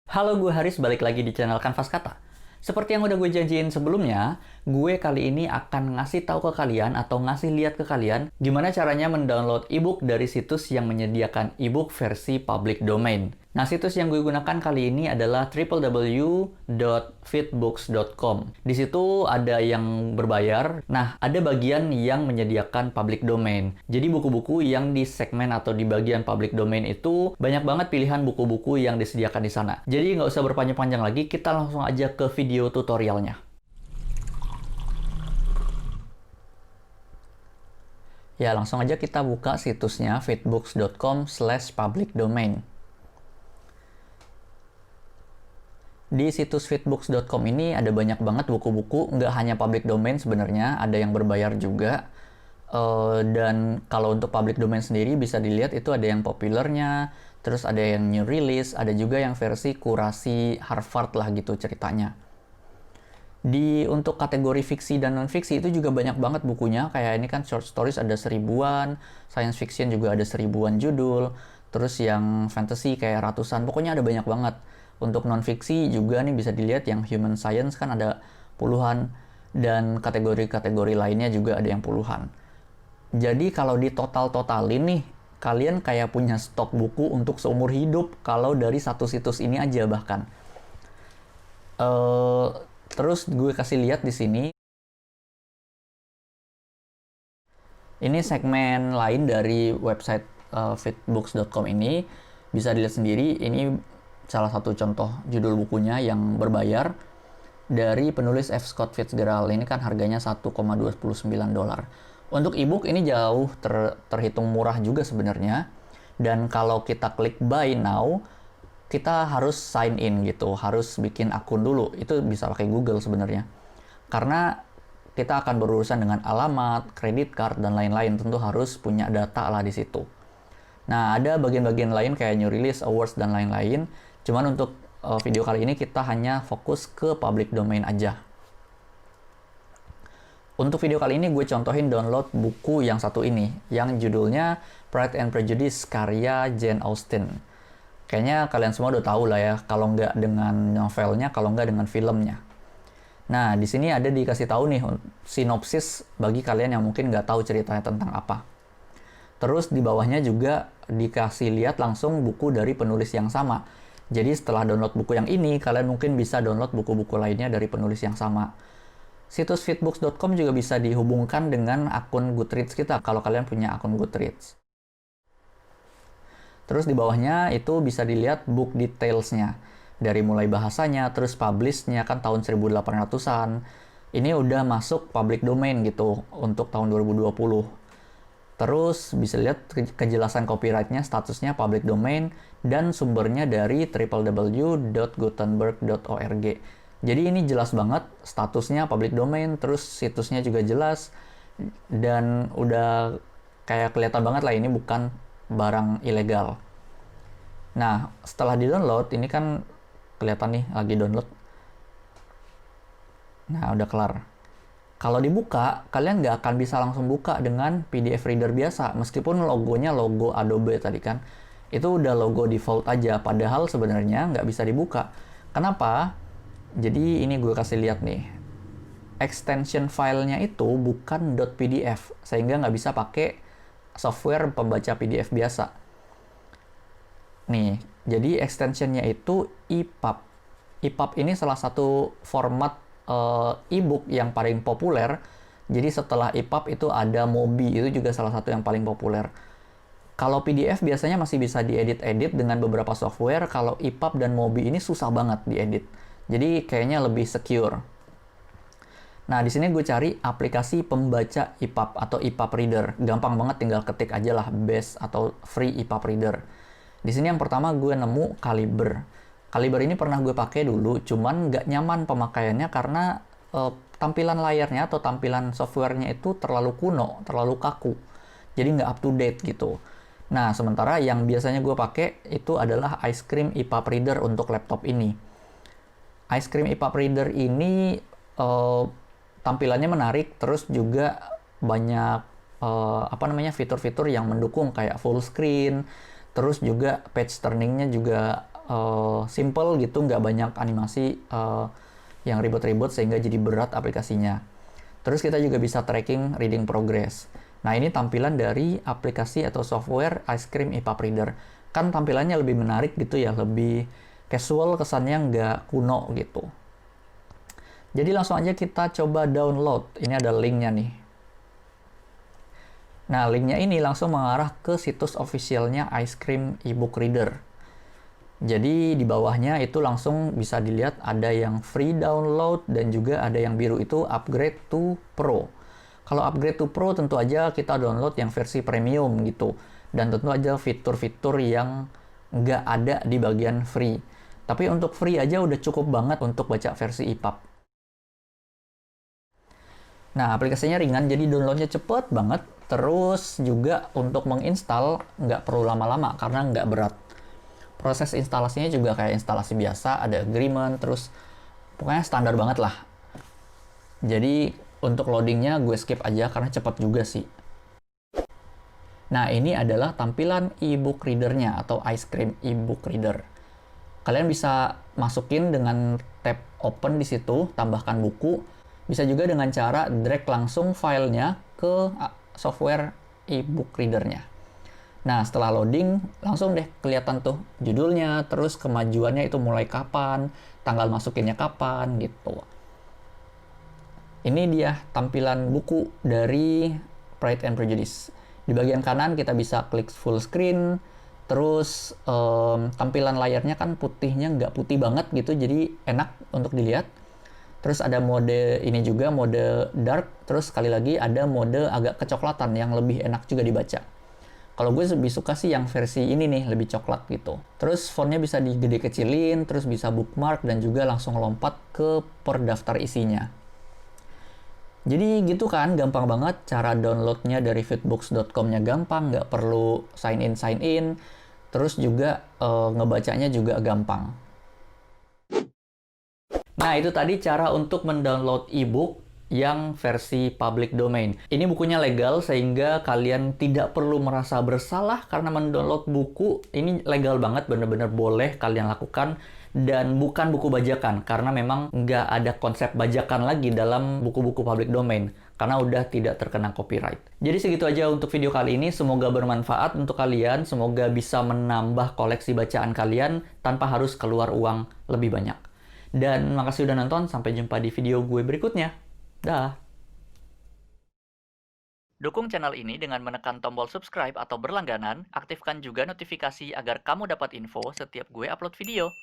Halo, gue Haris, balik lagi di channel Kanvas Kata. Seperti yang udah gue janjiin sebelumnya, gue kali ini akan ngasih tahu ke kalian atau ngasih lihat ke kalian gimana caranya mendownload ebook dari situs yang menyediakan ebook versi public domain. Nah, situs yang gue gunakan kali ini adalah www.fitbooks.com. Di situ ada yang berbayar. Nah, ada bagian yang menyediakan public domain. Jadi buku-buku yang di segmen atau di bagian public domain itu banyak banget pilihan buku-buku yang disediakan di sana. Jadi nggak usah berpanjang-panjang lagi, kita langsung aja ke video tutorialnya. Ya, langsung aja kita buka situsnya fitbooks.com/public domain. Di situs fitbooks.com ini ada banyak banget buku-buku, nggak hanya public domain sebenarnya, ada yang berbayar juga. Dan kalau untuk public domain sendiri bisa dilihat itu ada yang populernya, terus ada yang new release, ada juga yang versi kurasi Harvard lah gitu ceritanya. Untuk kategori fiksi dan non-fiksi itu juga banyak banget bukunya, kayak ini kan short stories ada 1000-an, science fiction juga ada 1000-an judul, terus yang fantasy kayak ratusan, pokoknya ada banyak banget. Untuk non-fiksi juga nih bisa dilihat yang human science kan ada puluhan, dan kategori-kategori lainnya juga ada yang puluhan. Jadi kalau di total-totalin nih, kalian kayak punya stok buku untuk seumur hidup kalau dari satu situs ini aja bahkan. Terus gue kasih lihat di sini. Ini segmen lain dari website fitbooks.com ini. Bisa dilihat sendiri, ini salah satu contoh judul bukunya yang berbayar dari penulis F. Scott Fitzgerald. Ini kan harganya $1,29. Untuk ebook ini jauh terhitung murah juga sebenarnya. Dan kalau kita klik buy now, kita harus sign in gitu, harus bikin akun dulu. Itu bisa pakai Google sebenarnya. Karena kita akan berurusan dengan alamat, kredit card, dan lain-lain. Tentu harus punya data lah di situ. Nah, ada bagian-bagian lain kayak new release, awards, dan lain-lain. Cuman untuk video kali ini kita hanya fokus ke public domain aja. Untuk video kali ini gue contohin download buku yang satu ini, yang judulnya Pride and Prejudice karya Jane Austen. Kayaknya kalian semua udah tahu lah ya, kalau nggak dengan novelnya, kalau nggak dengan filmnya. Nah, di sini ada dikasih tahu nih sinopsis bagi kalian yang mungkin nggak tahu ceritanya tentang apa. Terus di bawahnya juga dikasih lihat langsung buku dari penulis yang sama. Jadi setelah download buku yang ini, kalian mungkin bisa download buku-buku lainnya dari penulis yang sama. Situs fitbooks.com juga bisa dihubungkan dengan akun Goodreads kita, kalau kalian punya akun Goodreads. Terus di bawahnya itu bisa dilihat book details-nya. Dari mulai bahasanya, terus publish-nya kan tahun 1800-an. Ini udah masuk public domain gitu untuk tahun 2020. Terus bisa lihat kejelasan copyright-nya, statusnya public domain, dan sumbernya dari www.gutenberg.org. Jadi ini jelas banget statusnya public domain, terus situsnya juga jelas, dan udah kayak kelihatan banget lah ini bukan barang ilegal. Nah, setelah di-download, ini kan kelihatan nih lagi download. Nah, udah kelar. Kalau dibuka, kalian nggak akan bisa langsung buka dengan PDF Reader biasa, meskipun logonya logo Adobe tadi kan. Itu udah logo default aja, padahal sebenarnya nggak bisa dibuka. Kenapa? Jadi ini gue kasih lihat nih. Extension filenya itu bukan .pdf, sehingga nggak bisa pakai software pembaca PDF biasa. Nih, jadi extensionnya itu EPUB. EPUB ini salah satu format ebook yang paling populer. Jadi setelah EPUB itu ada MOBI, itu juga salah satu yang paling populer. Kalau PDF biasanya masih bisa diedit-edit dengan beberapa software, kalau EPUB dan MOBI ini susah banget diedit. Jadi kayaknya lebih secure. Nah, di sini gue cari aplikasi pembaca EPUB atau EPUB Reader. Gampang banget, tinggal ketik aja lah best atau free EPUB Reader. Di sini yang pertama gue nemu Kaliber. Kaliber ini pernah gue pakai dulu, cuman nggak nyaman pemakaiannya karena tampilan layarnya atau tampilan softwarenya itu terlalu kuno, terlalu kaku. Jadi nggak up to date gitu. Nah, sementara yang biasanya gue pakai itu adalah Ice Cream EPUB Reader untuk laptop ini. Ice Cream EPUB Reader ini tampilannya menarik, terus juga banyak fitur-fitur yang mendukung kayak full screen, terus juga page turningnya juga simple gitu, nggak banyak animasi yang ribet-ribet sehingga jadi berat aplikasinya. Terus kita juga bisa tracking reading progress. Nah, ini tampilan dari aplikasi atau software Ice Cream EPUB Reader. Kan tampilannya lebih menarik gitu ya, lebih casual, kesannya nggak kuno gitu. Jadi langsung aja kita coba download. Ini ada linknya nih. Nah, linknya ini langsung mengarah ke situs officialnya Ice Cream eBook Reader. Jadi di bawahnya itu langsung bisa dilihat ada yang free download dan juga ada yang biru itu upgrade to Pro. Kalau upgrade to Pro tentu aja kita download yang versi premium gitu. Dan tentu aja fitur-fitur yang nggak ada di bagian free. Tapi untuk free aja udah cukup banget untuk baca versi EPUB. Nah, aplikasinya ringan, jadi downloadnya cepet banget. Terus juga untuk menginstal nggak perlu lama-lama karena nggak berat. Proses instalasinya juga kayak instalasi biasa, ada agreement, terus pokoknya standar banget lah. Jadi untuk loadingnya gue skip aja karena cepat juga sih. Nah, ini adalah tampilan e-book readernya atau Ice Cream e-book reader. Kalian bisa masukin dengan tab open di situ, tambahkan buku. Bisa juga dengan cara drag langsung filenya ke software e-book readernya. Nah, setelah loading, langsung deh kelihatan tuh judulnya, terus kemajuannya itu mulai kapan, tanggal masukinnya kapan, gitu. Ini dia tampilan buku dari Pride and Prejudice. Di bagian kanan kita bisa klik full screen, terus tampilan layarnya kan putihnya nggak putih banget gitu, jadi enak untuk dilihat. Terus ada mode ini juga, mode dark, terus sekali lagi ada mode agak kecoklatan yang lebih enak juga dibaca. Kalau gue lebih suka sih yang versi ini nih, lebih coklat gitu. Terus fontnya bisa digede kecilin, terus bisa bookmark dan juga langsung lompat ke per daftar isinya. Jadi gitu kan, gampang banget cara downloadnya dari fitbooks.com-nya gampang, nggak perlu sign in, terus juga ngebacanya juga gampang. Nah, itu tadi cara untuk mendownload e-book yang versi public domain. Ini bukunya legal sehingga kalian tidak perlu merasa bersalah karena mendownload buku. Ini legal banget, bener-bener boleh kalian lakukan. Dan bukan buku bajakan, karena memang nggak ada konsep bajakan lagi dalam buku-buku public domain, karena udah tidak terkena copyright. Jadi segitu aja untuk video kali ini, semoga bermanfaat untuk kalian, semoga bisa menambah koleksi bacaan kalian tanpa harus keluar uang lebih banyak. Dan makasih udah nonton, sampai jumpa di video gue berikutnya. Dah. Dukung channel ini dengan menekan tombol subscribe atau berlangganan, aktifkan juga notifikasi agar kamu dapat info setiap gue upload video.